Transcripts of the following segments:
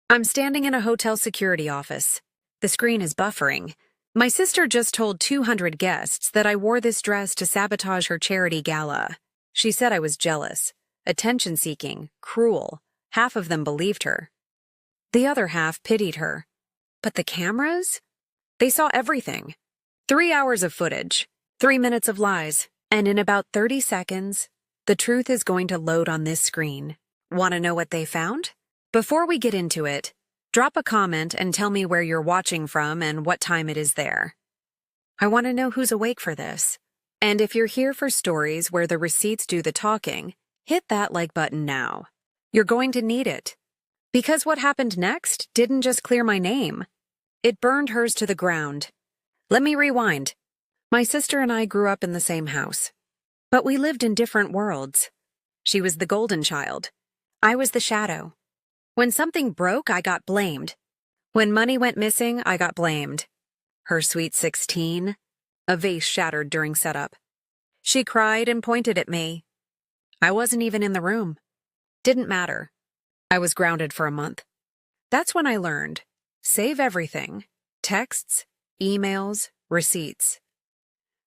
I'm standing in a hotel security office. The screen is buffering. My sister just told 200 guests that I wore this dress to sabotage her charity gala. She said I was jealous, attention-seeking, cruel. Half of them believed her. The other half pitied her. But the cameras? They saw everything. 3 hours of footage, 3 minutes of lies, and in about 30 seconds, the truth is going to load on this screen. Want to know what they found? Before we get into it, drop a comment and tell me where you're watching from and what time it is there. I want to know who's awake for this. And if you're here for stories where the receipts do the talking, hit that like button now. You're going to need it. Because what happened next didn't just clear my name. It burned hers to the ground. Let me rewind. My sister and I grew up in the same house. But we lived in different worlds. She was the golden child. I was the shadow. When something broke, I got blamed. When money went missing, I got blamed. Her sweet 16, a vase shattered during setup. She cried and pointed at me. I wasn't even in the room. Didn't matter. I was grounded for a month. That's when I learned. Save everything. Texts, emails, receipts.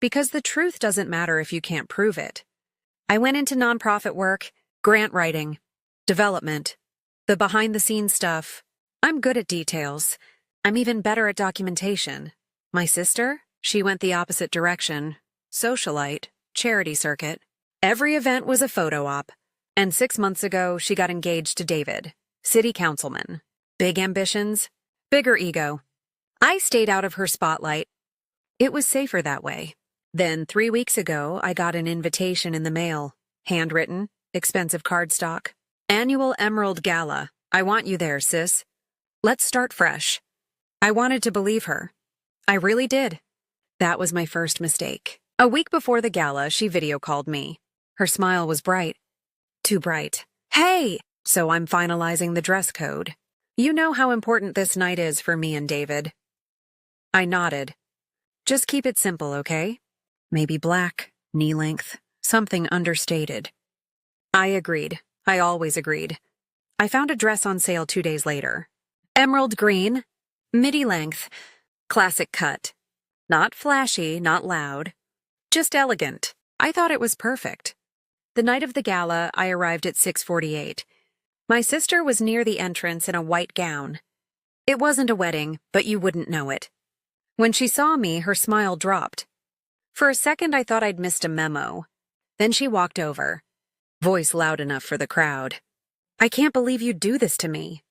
Because the truth doesn't matter if you can't prove it. I went into nonprofit work, grant writing, development, the behind-the-scenes stuff. I'm good at details. I'm even better at documentation. My sister, she went the opposite direction. Socialite, charity circuit. Every event was a photo op. And 6 months ago, she got engaged to David, city councilman. Big ambitions, bigger ego. I stayed out of her spotlight. It was safer that way. Then 3 weeks ago, I got an invitation in the mail. Handwritten, expensive cardstock. Annual Emerald Gala. I want you there, sis. Let's start fresh. I wanted to believe her. I really did. That was my first mistake. A week before the gala, she video called me. Her smile was bright. Too bright. Hey! So I'm finalizing the dress code. You know how important this night is for me and David. I nodded. Just keep it simple, okay? Maybe black, knee length, something understated. I agreed. I always agreed. I found a dress on sale 2 days later. Emerald green, midi length, classic cut. Not flashy, not loud. Just elegant. I thought it was perfect. The night of the gala, I arrived at 6:48. My sister was near the entrance in a white gown. It wasn't a wedding, but you wouldn't know it. When she saw me, her smile dropped. For a second, I thought I'd missed a memo. Then she walked over. Voice loud enough for the crowd. I can't believe you'd do this to me.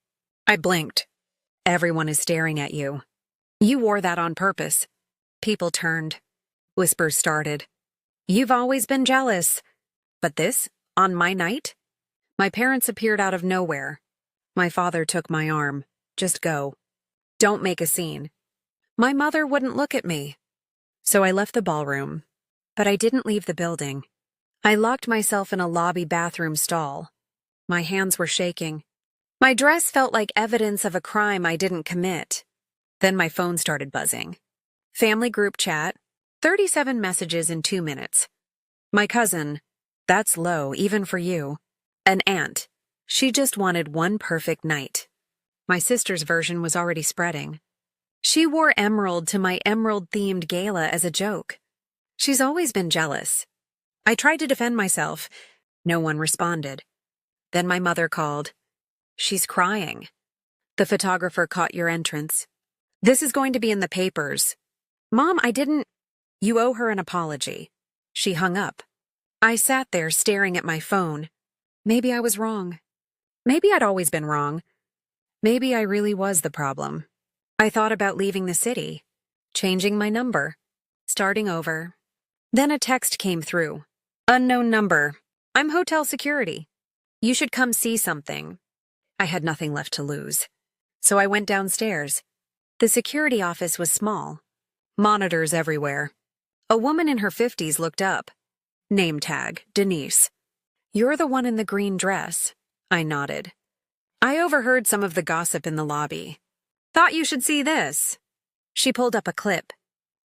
I blinked. Everyone is staring at you. You wore that on purpose. People turned. Whispers started. You've always been jealous. But this, on my night? My parents appeared out of nowhere. My father took my arm. Just go. Don't make a scene. My mother wouldn't look at me. So I left the ballroom. But I didn't leave the building. I locked myself in a lobby bathroom stall. My hands were shaking. My dress felt like evidence of a crime I didn't commit. Then my phone started buzzing. Family group chat. 37 messages in 2 minutes. My cousin. That's low, even for you. An aunt. She just wanted one perfect night. My sister's version was already spreading. She wore emerald to my emerald-themed gala as a joke. She's always been jealous. I tried to defend myself. No one responded. Then my mother called. She's crying. The photographer caught your entrance. This is going to be in the papers. Mom, I didn't... You owe her an apology. She hung up. I sat there staring at my phone. Maybe I was wrong. Maybe I'd always been wrong. Maybe I really was the problem. I thought about leaving the city, changing my number, starting over. Then a text came through. Unknown number. I'm hotel security. You should come see something. I had nothing left to lose. So I went downstairs. The security office was small. Monitors everywhere. A woman in her 50s looked up. Name tag, Denise. You're the one in the green dress. I nodded. I overheard some of the gossip in the lobby. Thought you should see this. She pulled up a clip.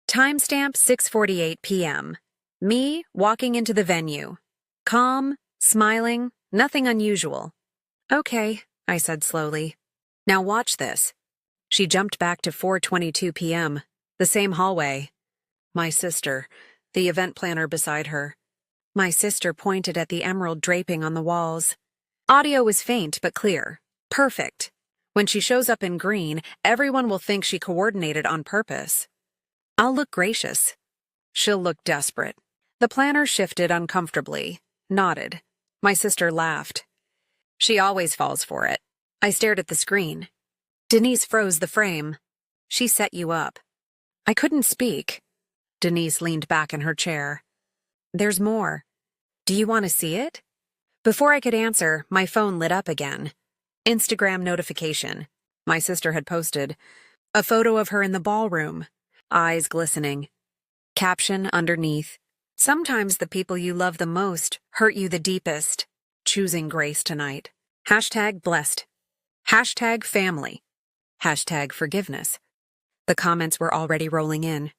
Timestamp 6:48 p.m. Me walking into the venue. Calm, smiling, nothing unusual. Okay, I said slowly. Now watch this. She jumped back to 4:22 p.m., the same hallway. My sister, the event planner beside her. My sister pointed at the emerald draping on the walls. Audio was faint but clear. Perfect. When she shows up in green, everyone will think she coordinated on purpose. I'll look gracious. She'll look desperate. The planner shifted uncomfortably, nodded. My sister laughed. She always falls for it. I stared at the screen. Denise froze the frame. She set you up. I couldn't speak. Denise leaned back in her chair. There's more. Do you want to see it? Before I could answer, my phone lit up again. Instagram notification. My sister had posted a photo of her in the ballroom, eyes glistening. Caption underneath. Sometimes the people you love the most hurt you the deepest. Choosing grace tonight. #blessed. #family. #forgiveness. The comments were already rolling in.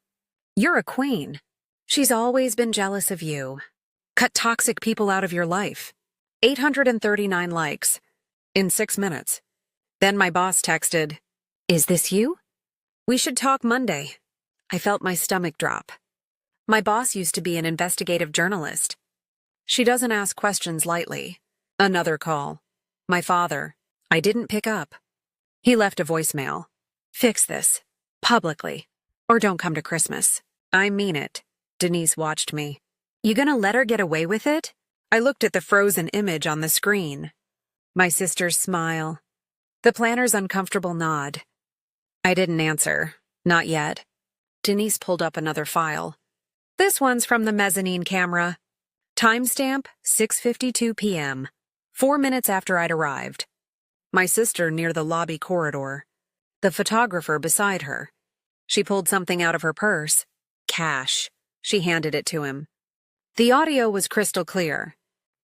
You're a queen. She's always been jealous of you. Cut toxic people out of your life. 839 likes. In 6 minutes. Then my boss texted, Is this you? We should talk Monday. I felt my stomach drop. My boss used to be an investigative journalist. She doesn't ask questions lightly. Another call. My father. I didn't pick up. He left a voicemail. Fix this. Publicly. Or don't come to Christmas. I mean it. Denise watched me. You gonna let her get away with it? I looked at the frozen image on the screen. My sister's smile. The planner's uncomfortable nod. I didn't answer. Not yet. Denise pulled up another file. This one's from the mezzanine camera. Timestamp 6:52 p.m. 4 minutes after I'd arrived. My sister near the lobby corridor. The photographer beside her. She pulled something out of her purse. Cash. She handed it to him. The audio was crystal clear.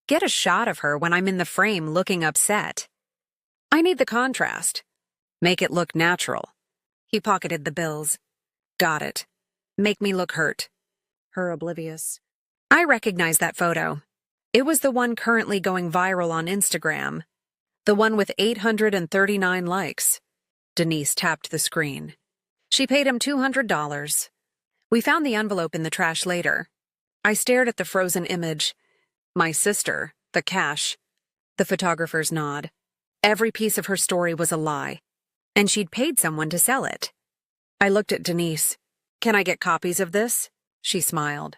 Get a shot of her when I'm in the frame looking upset. I need the contrast. Make it look natural. He pocketed the bills. Got it. Make me look hurt. Her oblivious. I recognize that photo. It was the one currently going viral on Instagram. The one with 839 likes. Denise tapped the screen. She paid him $200. We found the envelope in the trash later. I stared at the frozen image. My sister, the cash. The photographer's nod. Every piece of her story was a lie. And she'd paid someone to sell it. I looked at Denise. Can I get copies of this? She smiled.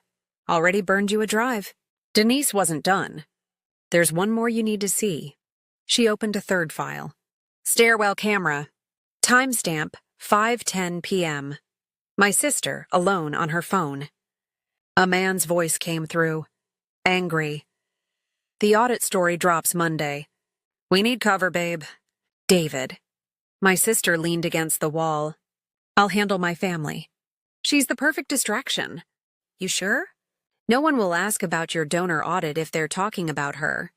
Already burned you a drive. Denise wasn't done. There's one more you need to see. She opened a third file. Stairwell camera. Timestamp 5:10 p.m. My sister, alone on her phone. A man's voice came through. Angry. The audit story drops Monday. We need cover, babe. David. My sister leaned against the wall. I'll handle my family. She's the perfect distraction. You sure? No one will ask about your donor audit if they're talking about her.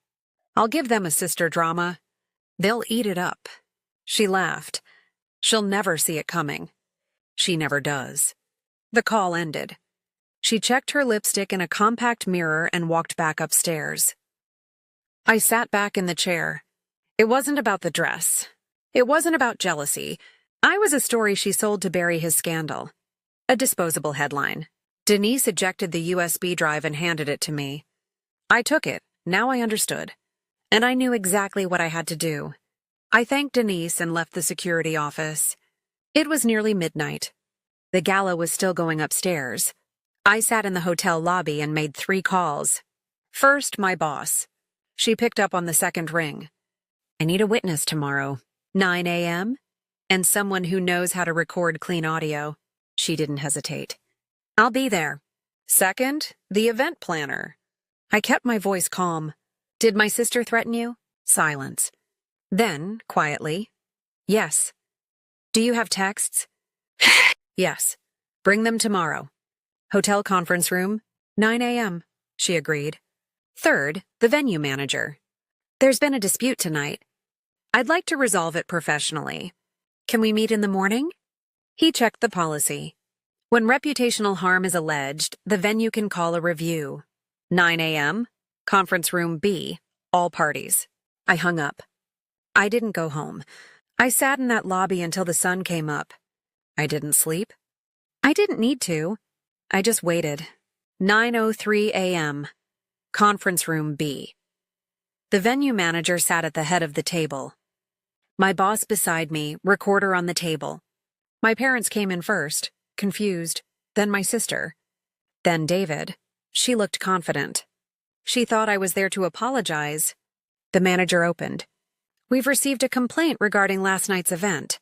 I'll give them a sister drama. They'll eat it up. She laughed. She'll never see it coming. She never does. The call ended. She checked her lipstick in a compact mirror and walked back upstairs. I sat back in the chair. It wasn't about the dress. It wasn't about jealousy. I was a story she sold to bury his scandal. A disposable headline. Denise ejected the USB drive and handed it to me. I took it. Now I understood. And I knew exactly what I had to do. I thanked Denise and left the security office. It was nearly midnight. The gala was still going upstairs. I sat in the hotel lobby and made 3 calls. First, my boss. She picked up on the second ring. I need a witness tomorrow. 9 a.m. And someone who knows how to record clean audio. She didn't hesitate. I'll be there. Second, the event planner. I kept my voice calm. Did my sister threaten you? Silence. Then, quietly, yes. Do you have texts? Yes. Bring them tomorrow. Hotel conference room, 9 a.m., she agreed. Third, the venue manager. There's been a dispute tonight. I'd like to resolve it professionally. Can we meet in the morning? He checked the policy. When reputational harm is alleged, the venue can call a review. 9 a.m., conference room B, all parties. I hung up. I didn't go home. I sat in that lobby until the sun came up. I didn't sleep. I didn't need to. I just waited. 9:03 a.m. Conference room B. The venue manager sat at the head of the table. My boss beside me, recorder on the table. My parents came in first, confused, then my sister. Then David. She looked confident. She thought I was there to apologize. The manager opened. We've received a complaint regarding last night's event.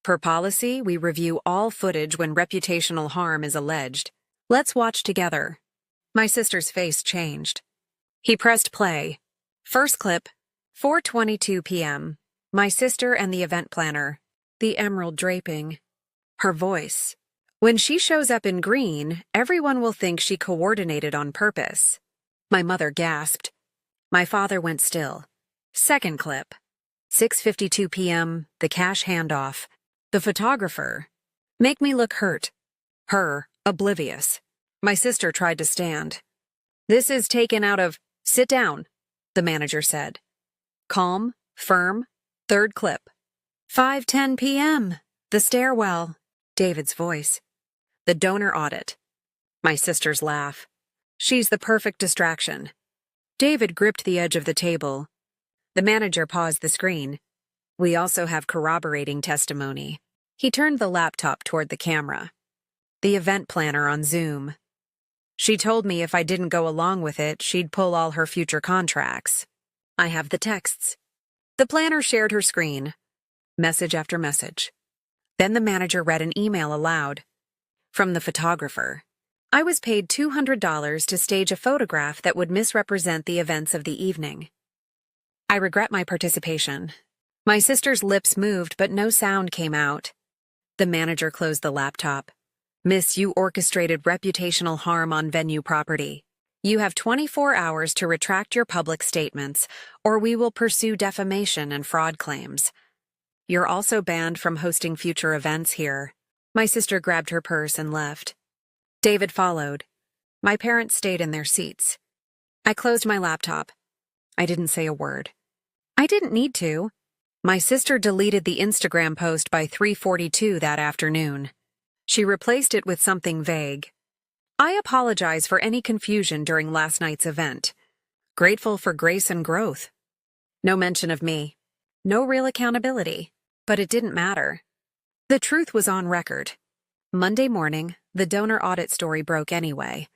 Per policy, we review all footage when reputational harm is alleged. Let's watch together. My sister's face changed. He pressed play. First clip, 4:22 p.m. My sister and the event planner. The emerald draping. Her voice. When she shows up in green, everyone will think she coordinated on purpose. My mother gasped. My father went still. Second clip. 6:52 p.m., the cash handoff. The photographer. Make me look hurt. Her, oblivious. My sister tried to stand. This is taken out of, sit down, the manager said. Calm, firm, third clip. 5:10 p.m., the stairwell. David's voice. The donor audit. My sister's laugh. She's the perfect distraction. David gripped the edge of the table. The manager paused the screen. We also have corroborating testimony. He turned the laptop toward the camera. The event planner on Zoom. She told me if I didn't go along with it, she'd pull all her future contracts. I have the texts. The planner shared her screen. Message after message. Then the manager read an email aloud. From the photographer. I was paid $200 to stage a photograph that would misrepresent the events of the evening. I regret my participation. My sister's lips moved, but no sound came out. The manager closed the laptop. Miss, you orchestrated reputational harm on venue property. You have 24 hours to retract your public statements, or we will pursue defamation and fraud claims. You're also banned from hosting future events here. My sister grabbed her purse and left. David followed. My parents stayed in their seats. I closed my laptop. I didn't say a word. I didn't need to. My sister deleted the Instagram post by 3:42 that afternoon. She replaced it with something vague. I apologize for any confusion during last night's event. Grateful for grace and growth. No mention of me. No real accountability. But it didn't matter. The truth was on record. Monday morning, the donor audit story broke anyway.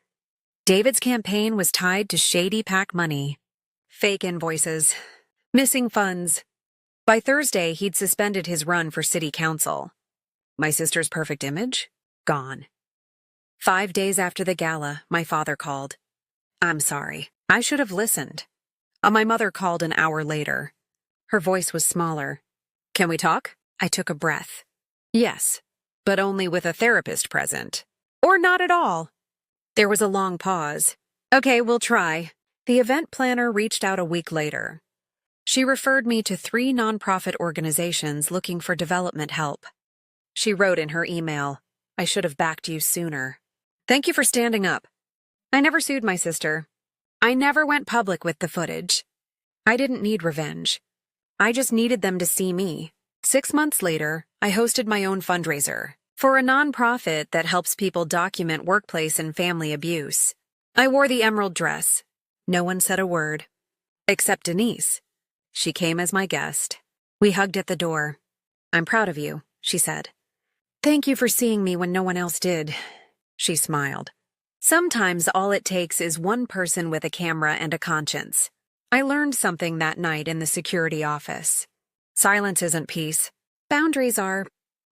David's campaign was tied to shady PAC money. Fake invoices. Missing funds. By Thursday, he'd suspended his run for city council. My sister's perfect image? Gone. 5 days after the gala, my father called. I'm sorry. I should have listened. My mother called an hour later. Her voice was smaller. Can we talk? I took a breath. Yes, but only with a therapist present. Or not at all. There was a long pause. Okay, we'll try. The event planner reached out a week later. She referred me to 3 nonprofit organizations looking for development help. She wrote in her email, I should have backed you sooner. Thank you for standing up. I never sued my sister. I never went public with the footage. I didn't need revenge. I just needed them to see me. 6 months later, I hosted my own fundraiser for a nonprofit that helps people document workplace and family abuse. I wore the emerald dress. No one said a word. Except Denise. She came as my guest. We hugged at the door. I'm proud of you, she said. Thank you for seeing me when no one else did. She smiled. Sometimes all it takes is one person with a camera and a conscience. I learned something that night in the security office. Silence isn't peace. Boundaries are.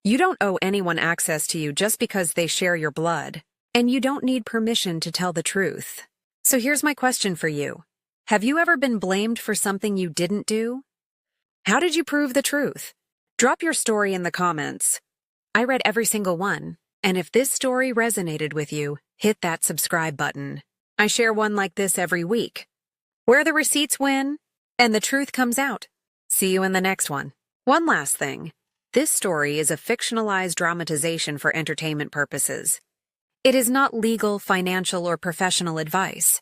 You don't owe anyone access to you just because they share your blood, and you don't need permission to tell the truth. So here's my question for you. Have you ever been blamed for something you didn't do? How did you prove the truth? Drop your story in the comments. I read every single one, and if this story resonated with you, hit that subscribe button. I share one like this every week, where the receipts win and the truth comes out. See you in the next one. One last thing. This story is a fictionalized dramatization for entertainment purposes. It is not legal, financial, or professional advice.